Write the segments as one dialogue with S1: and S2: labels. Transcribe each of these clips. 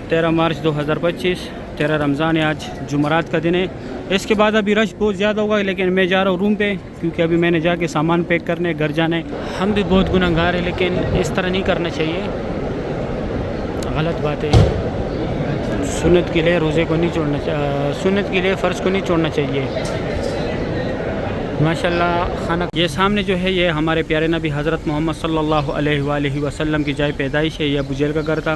S1: 13 مارچ 2025 13 رمضان ہے آج، جمعرات کا دن ہے۔ اس کے بعد ابھی رش بہت زیادہ ہوگا، لیکن میں جا رہا ہوں روم پہ، کیونکہ ابھی میں نے جا کے سامان پیک کرنے گھر جانا ہے۔ ہم بھی بہت گناہ گار ہیں، لیکن اس طرح نہیں کرنا چاہیے، غلط بات ہے۔ سنت کے لیے روزے کو نہیں چھوڑنا چاہیے، سنت کے لیے فرض کو نہیں چھوڑنا چاہیے۔ ماشاءاللہ کھانا یہ سامنے جو ہے یہ ہمارے پیارے نبی حضرت محمد صلی اللہ علیہ وآلہ وسلم کی جائے پیدائش ہے۔ یہ ابو جہل کا گھر تھا،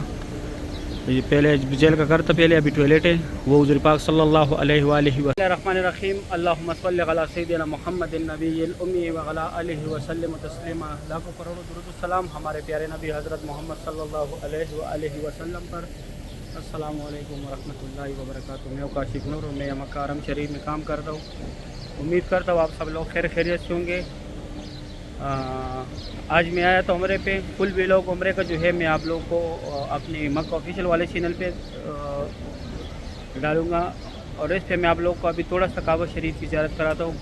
S1: یہ پہلے ابو جہل کا گھر تھا پہلے، ابھی ٹوائلٹ ہے۔ وہ حضور پاک صلی اللہ علیہ وآلہ وسلم۔ بسم اللہ الرحمن الرحیم، اللہم صل علی سیدنا محمد النبی الامی وعلی آلہ وسلم تسلیما۔ لاکھوں کروڑوں درود و سلام ہمارے پیارے نبی حضرت محمد صلی اللہ علیہ وآلہ وسلم پر۔ السلام علیکم ورحمۃ اللہ وبرکاتہ۔ میں کاشف نور ہوں، میں مکہ حرم شریف میں کام کرتا ہوں۔ امید کرتا ہوں آپ سب لوگ خیر خیریت سے ہوں گے۔ آج میں آیا تھا عمرے پہ، فل ویلاگ عمرے کا جو ہے میں آپ لوگوں کو اپنی مکہ آفیشیل والے چینل پہ ڈالوں گا، اور اس پہ میں آپ لوگوں کو ابھی تھوڑا سا کعبہ شریف کی زیارت کراتا ہوں،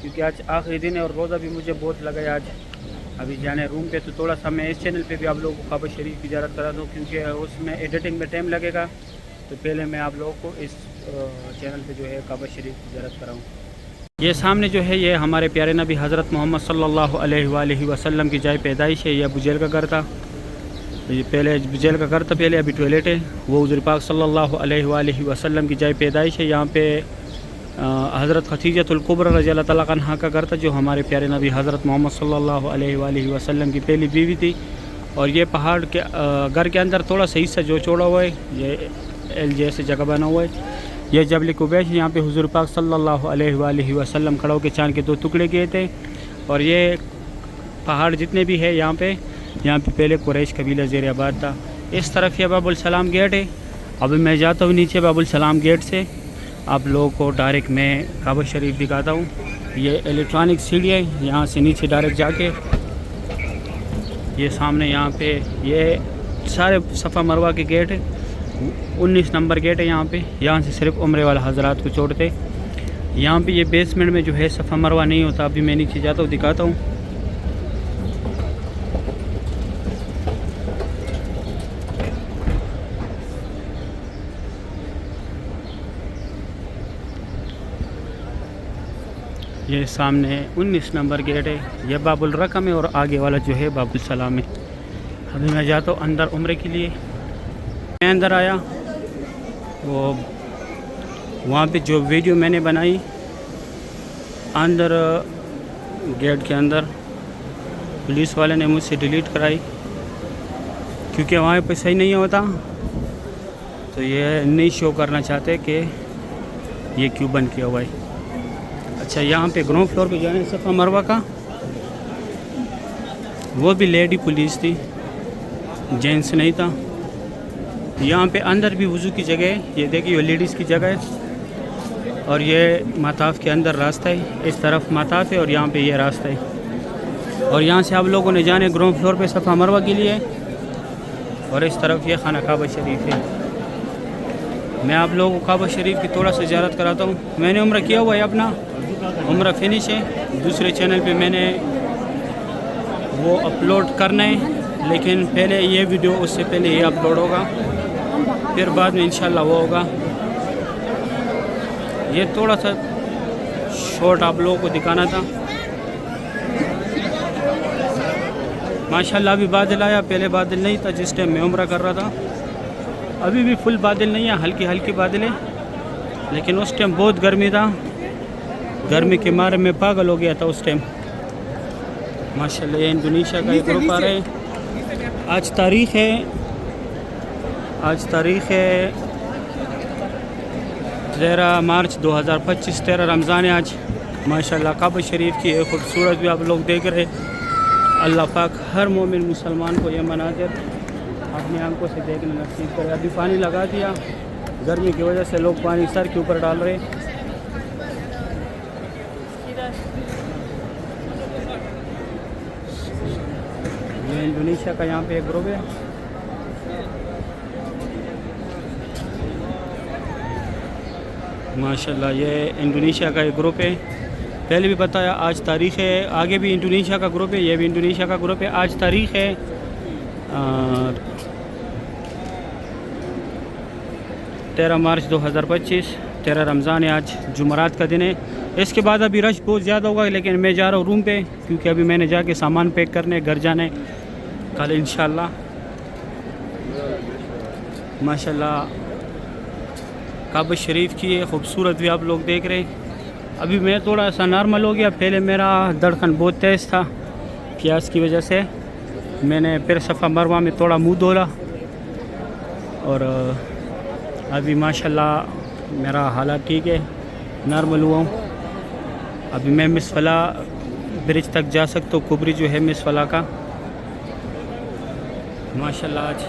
S1: کیونکہ آج آخری دن ہے اور روزہ بھی مجھے بہت لگا ہے آج ابھی جانے روم پہ، تو تھوڑا سا میں اس چینل پہ بھی آپ لوگوں کو کعبہ شریف کی زیارت کراتا ہوں، کیونکہ اس میں ایڈیٹنگ میں ٹائم لگے گا، تو پہلے میں آپ لوگوں کو اس چینل پہ جو ہے کعبہ شریف کی زیارت کراؤں۔ یہ سامنے جو ہے یہ ہمارے پیارے نبی حضرت محمد صلی اللہ علیہ وآلہ وسلم کی جائے پیدائش ہے۔ یہ ابو جہل کا گھر تھا، یہ پہلے ابو جہل کا گھر تھا پہلے، ابھی ٹوائلٹ ہے۔ وہ حضور پاک صلی اللہ علیہ وآلہ وسلم کی جائے پیدائش ہے۔ یہاں پہ حضرت خدیجۃ الکبریٰ رضی اللہ تعالیٰ عنہا کا گھر تھا، جو ہمارے پیارے نبی حضرت محمد صلی اللہ علیہ وآلہ وسلم کی پہلی بیوی تھی۔ اور یہ پہاڑ کے گھر کے اندر تھوڑا سا حصہ جو چھوڑا ہوا ہے، یہ ایل جیسے جگہ بنا ہوا ہے، یہ جبل قبیش ہے۔ یہاں پہ حضور پاک صلی اللہ علیہ وآلہ وسلم کھڑا ہو کے چاند کے 2 ٹکڑے کیے تھے۔ اور یہ پہاڑ جتنے بھی ہے یہاں پہ پہلے قریش قبیلہ زیر آباد تھا۔ اس طرف یہ باب السلام گیٹ ہے۔ ابھی میں جاتا ہوں نیچے باب السلام گیٹ سے، آپ لوگوں کو ڈائریکٹ میں کعبہ شریف دکھاتا ہوں۔ یہ الیکٹرانک سیڑھی ہے، یہاں سے نیچے ڈائریکٹ جا کے یہ سامنے یہاں پہ یہ سارے صفا مروہ کے گیٹ ہے، 19 نمبر گیٹ ہے یہاں پہ۔ یہاں سے صرف عمرے والے حضرات کو چھوڑتے۔ یہاں پہ یہ بیسمنٹ میں جو ہے صفا مروہ نہیں ہوتا۔ ابھی میں نیچے جاتا ہوں دکھاتا ہوں۔ یہ سامنے 19 نمبر گیٹ ہے، یہ باب الرقم ہے، اور آگے والا جو ہے باب السلام ہے۔ ابھی میں جاتا ہوں اندر عمرے کے لیے۔ میں اندر آیا، وہ وہاں پہ جو ویڈیو میں نے بنائی اندر گیٹ کے اندر، پولیس والے نے مجھ سے ڈیلیٹ کرائی، کیونکہ وہاں پہ صحیح نہیں ہوتا، تو یہ نہیں شو کرنا چاہتے کہ یہ کیوں بند کیا ہوا ہے۔ اچھا، یہاں پہ گراؤنڈ فلور پہ جانے صفا مروہ کا، وہ بھی لیڈی پولیس تھی، جینٹس نہیں تھا۔ یہاں پہ اندر بھی وضو کی جگہ ہے، یہ دیکھیے یہ لیڈیز کی جگہ ہے، اور یہ مطاف کے اندر راستہ ہے، اس طرف مطاف ہے اور یہاں پہ یہ راستہ ہے، اور یہاں سے آپ لوگوں نے جانے گراؤنڈ فلور پہ صفا مروہ کے لیے، اور اس طرف یہ خانہ کعبہ شریف ہے۔ میں آپ لوگوں کو کعبہ شریف کی تھوڑا سا زیارت کراتا ہوں۔ میں نے عمرہ کیا ہوا ہے، اپنا عمرہ فنش ہے، دوسرے چینل پہ میں نے وہ اپلوڈ کرنا ہے، لیکن پہلے یہ ویڈیو اس سے پہلے یہ اپلوڈ ہوگا، پھر بعد میں انشاءاللہ وہ ہوگا۔ یہ تھوڑا سا شارٹ آپ لوگوں کو دکھانا تھا۔ ماشاءاللہ ابھی بادل آیا، پہلے بادل نہیں تھا جس ٹائم میں عمرہ کر رہا تھا۔ ابھی بھی فل بادل نہیں ہے، ہلکی ہلکی بادل ہے، لیکن اس ٹائم بہت گرمی تھا، گرمی کے مارے میں پاگل ہو گیا تھا اس ٹائم۔ ماشاءاللہ یہ انڈونیشیا کا ایک گروپ آ رہا ہے۔ آج تاریخ ہے 13 مارچ 2025، 13 رمضان ہے آج۔ ماشاءاللہ کعبہ شریف کی ایک خوبصورت بھی آپ لوگ دیکھ رہے۔ اللہ پاک ہر مومن مسلمان کو یہ مناظر اپنی آنکھوں سے دیکھنا نصیب کرے۔ ابھی پانی لگا دیا، گرمی کی وجہ سے لوگ پانی سر کے اوپر ڈال رہے۔ یہ انڈونیشیا کا یہاں پہ ایک گروپ ہے۔ ماشاءاللہ یہ انڈونیشیا کا ایک گروپ ہے، پہلے بھی بتایا۔ آج تاریخ ہے، آگے بھی انڈونیشیا کا گروپ ہے، یہ بھی انڈونیشیا کا گروپ ہے۔ آج تاریخ ہے 13 مارچ 2025 13 رمضان ہے آج، جمعرات کا دن ہے۔ اس کے بعد ابھی رش بہت زیادہ ہوگا، لیکن میں جا رہا ہوں روم پہ، کیونکہ ابھی میں نے جا کے سامان پیک کرنے، گھر جانے کل انشاءاللہ۔ ماشاءاللہ کعبہ شریف کی یہ خوبصورت بھی آپ لوگ دیکھ رہے ہیں۔ ابھی میں تھوڑا سا نارمل ہو گیا، پہلے میرا دھڑکن بہت تیز تھا پیاس کی وجہ سے۔ میں نے پھر صفا مروہ میں تھوڑا منہ دھولا، اور ابھی ماشاءاللہ میرا حالات ٹھیک ہے، نارمل ہوا ہوں۔ ابھی میں مصفلا برج تک جا سکتا ہوں، کبری جو ہے مصفلا کا۔ ماشاءاللہ آج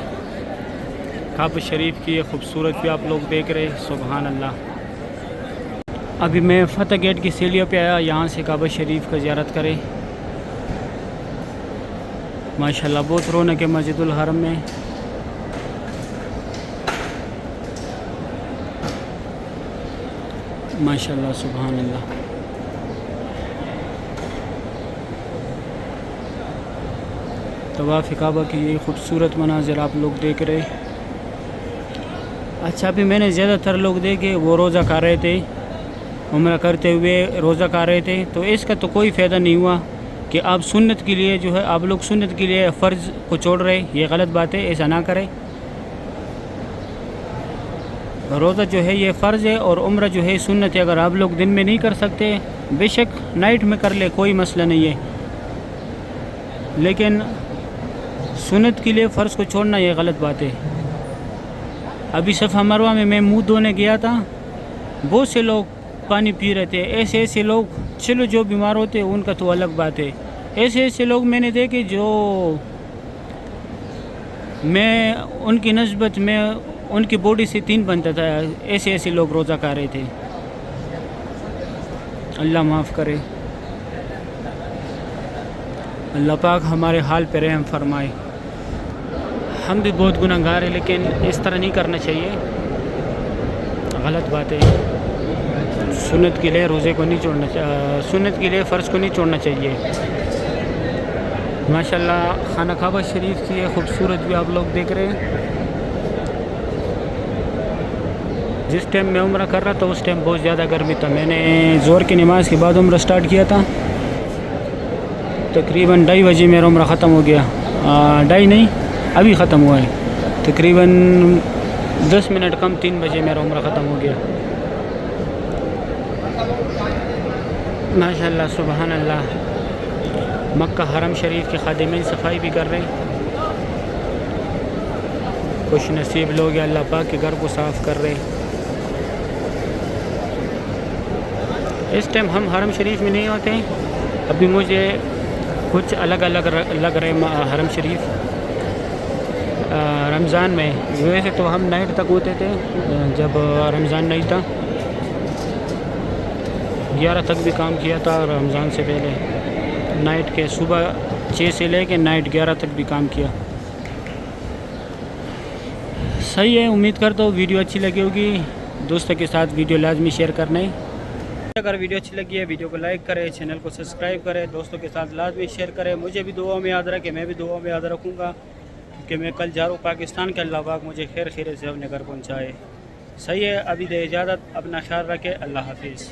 S1: کعبہ شریف کی یہ خوبصورت بھی آپ لوگ دیکھ رہے ہیں، سبحان اللہ۔ ابھی میں فتح گیٹ کی سیڑھیوں پہ آیا، یہاں سے کعبہ شریف کا زیارت کرے۔ ماشاءاللہ بہت رونق ہے مسجد الحرم میں۔ ماشاءاللہ سبحان اللہ۔ طواف کعبہ کی یہ خوبصورت مناظر آپ لوگ دیکھ رہے۔ اچھا ابھی میں نے زیادہ تر لوگ دیکھے وہ روزہ کھا رہے تھے، عمرہ کرتے ہوئے روزہ کھا رہے تھے، تو اس کا تو کوئی فائدہ نہیں ہوا کہ آپ سنت کے لیے جو ہے آپ لوگ سنت کے لیے فرض کو چھوڑ رہے، یہ غلط بات ہے، ایسا نہ کریں۔ روزہ جو ہے یہ فرض ہے اور عمرہ جو ہے سنت ہے۔ اگر آپ لوگ دن میں نہیں کر سکتے بے شک نائٹ میں کر لے، کوئی مسئلہ نہیں ہے، لیکن سنت کے لیے فرض کو چھوڑنا یہ غلط بات ہے۔ ابھی صفا مروہ میں منہ دھونے گیا تھا، بہت سے لوگ پانی پی رہے تھے، ایسے لوگ، چلو جو بیمار ہوتے ان کا تو الگ بات ہے، ایسے لوگ میں نے دیکھے جو میں ان کی نسبت میں ان کی باڈی سے 3 بنتا تھا، ایسے لوگ روزہ کھا رہے تھے۔ اللہ معاف کرے، اللہ پاک ہمارے حال پہ رحم فرمائے۔ ہم بھی بہت گناہ گار ہیں، لیکن اس طرح نہیں کرنا چاہیے، غلط بات ہے۔ سنت کے لیے روزے کو نہیں چھوڑنا چاہیے، سنت کے لیے فرض کو نہیں چھوڑنا چاہیے۔ ماشاءاللہ خانہ کعبہ شریف کی یہ خوبصورت بھی آپ لوگ دیکھ رہے ہیں۔ جس ٹائم میں عمرہ کر رہا تھا اس ٹائم بہت زیادہ گرمی تھا۔ میں نے ظہر کی نماز کے بعد عمرہ سٹارٹ کیا تھا، تقریباً 2:30 بجے میرا عمرہ ختم ہو گیا، 2:30 نہیں ابھی ختم ہوا ہے، تقریباً 10 منٹ کم 3 بجے میرا عمرہ ختم ہو گیا۔ ماشاءاللہ سبحان اللہ۔ مکہ حرم شریف کے خادمین صفائی بھی کر رہے، خوش نصیب لوگ ہیں، اللہ پاک کے گھر کو صاف کر رہے۔ اس ٹائم ہم حرم شریف میں نہیں ہوتے، ابھی مجھے کچھ الگ لگ رہے حرم شریف رمضان میں۔ ویسے تو ہم نائٹ تک ہوتے تھے جب رمضان نہیں تھا، 11 تک بھی کام کیا تھا رمضان سے پہلے، نائٹ کے صبح 6 سے لے کے نائٹ 11 تک بھی کام کیا۔ صحیح ہے، امید کرتا ہوں ویڈیو اچھی لگی ہوگی، دوستوں کے ساتھ ویڈیو لازمی شیئر کرنے۔ اگر ویڈیو اچھی لگی ہے ویڈیو کو لائک کریں، چینل کو سبسکرائب کریں، دوستوں کے ساتھ لازمی شیئر کریں۔ مجھے بھی دعاؤں میں یاد رکھیں، میں بھی دعاؤں میں یاد رکھوں گا کہ میں کل جا رہا ہوں پاکستان کے، اللہ پاک مجھے خیر سے اپنے گھر پہنچائے۔ صحیح ہے، ابھی دے اجازت، اپنا خیال رکھے، اللہ حافظ۔